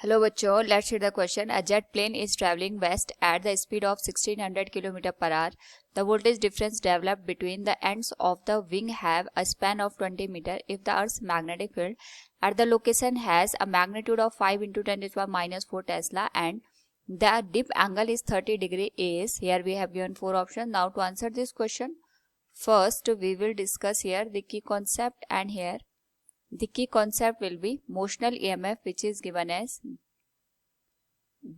Hello बच्चों, let's read the question. A jet plane is travelling west at the speed of 1600 km per hour. The voltage difference developed between the ends of the wing have a span of 20 meter. If the Earth's magnetic field at the location has a magnitude of 5 into 10 to the power minus 4 Tesla and the dip angle is 30 degree is, here we have given 4 options. Now to answer this question, first we will discuss here the key concept, and here the key concept will be motional EMF, which is given as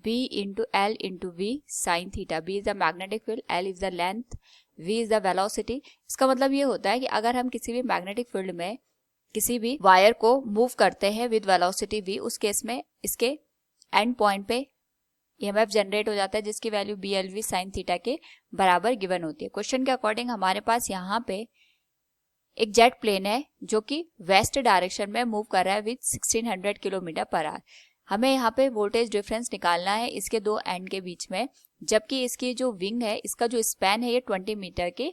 B into L into V sin theta. B is the magnetic field, L is the length, V is the velocity. इसका मतलब ये होता है कि अगर हम किसी भी मैग्नेटिक फील्ड में किसी भी वायर को मूव करते हैं विद वेलोसिटी V, उस केस में इसके एंड पॉइंट पे EMF जनरेट हो जाता है जिसकी वैल्यू BLV sin थीटा के बराबर गिवन होती है. क्वेश्चन के अकॉर्डिंग हमारे पास यहाँ पे एक जेट प्लेन है जो कि वेस्ट डायरेक्शन में मूव कर रहा है विद 1600 किलोमीटर पर आवर. हमें यहाँ पे वोल्टेज डिफरेंस निकालना है इसके दो एंड के बीच में, जबकि इसकी जो विंग है इसका जो स्पैन है ये 20 मीटर के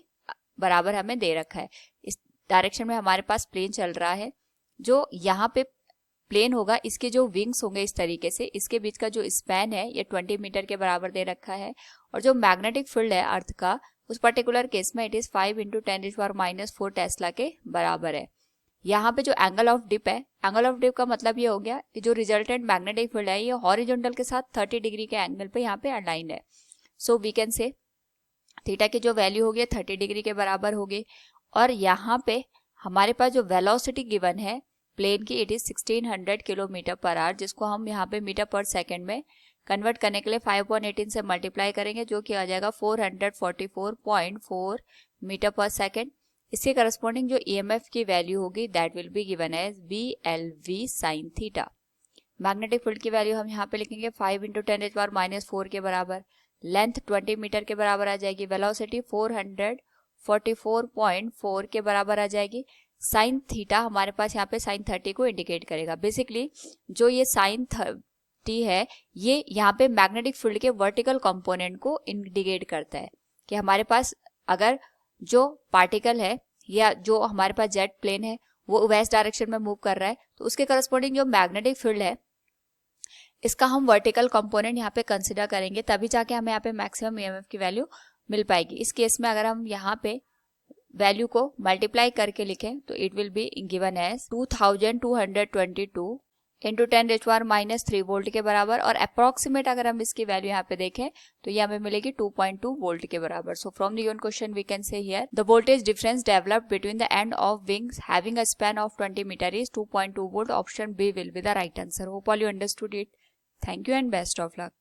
बराबर हमें दे रखा है. इस डायरेक्शन में हमारे पास प्लेन चल रहा है. जो यहाँ पे प्लेन होगा इसके जो विंग्स होंगे इस तरीके से, इसके बीच का जो स्पैन है ये 20 मीटर के बराबर दे रखा है. और जो मैग्नेटिक फील्ड है अर्थ का, उस पर्टिकुलर केस में it is 5 into 10 to the power minus 4 Tesla के बराबर है. यहाँ पे जो एंगल ऑफ डिप है, एंगल ऑफ डिप का मतलब ये हो गया कि जो रिजल्टेंट मैग्नेटिक फील्ड है ये हॉरिजॉन्टल के साथ 30 डिग्री के एंगल पे यहाँ पे अलाइंड है. So we can say theta की जो वैल्यू होगी 30 डिग्री के बराबर होगी. और यहाँ पे हमारे पास जो वेलोसिटी गिवन है प्लेन की, it is 1600 kilometre per hour, जिसको हम यहाँ पे मीटर पर सेकेंड में कन्वर्ट करने के लिए 5/18 से मल्टीप्लाई करेंगे, जो कि आ जाएगा 444.4 मीटर पर सेकेंड. इसके करस्पॉन्डिंग जो EMF की वैल्यू होगी that will be given as BLV sin theta. Magnetic field की वैल्यू हम यहाँ पे लिखेंगे 5 into 10 to the power minus 4 के बराबर. लेंथ 20 मीटर के बराबर आ जाएगी. वेलोसिटी 444.4 के बराबर आ जाएगी. साइन थीटा हमारे पास यहाँ पे साइन 30 को इंडिकेट करेगा. बेसिकली जो ये साइन 30 है ये यहाँ पे मैग्नेटिक फील्ड के वर्टिकल कंपोनेंट को इंडिकेट करता है कि हमारे पास अगर जो पार्टिकल है या जो हमारे पास जेट प्लेन है वो वेस्ट डायरेक्शन में मूव कर रहा है, तो उसके करस्पॉन्डिंग जो मैग्नेटिक फील्ड है इसका हम वर्टिकल कंपोनेंट यहाँ पे कंसिडर करेंगे, तभी जाके हमें यहाँ पे मैक्सिमम EMF की वैल्यू मिल पाएगी. इस केस में अगर हम यहाँ पे वैल्यू को मल्टीप्लाई करके लिखें तो it will be given as 2222 into 10 to the power minus 3 volt के बराबर. और अप्रोक्सीमेट अगर हम इसकी वैल्यू यहाँ पे देखें तो ये हमें मिलेगी 2.2 वोल्ट के बराबर. So from the given question we can say here the voltage difference developed between the end of wings having a span of 20 metre is 2.2 volt. Option B will be the right answer. Hope all you understood it. Thank you and best of luck.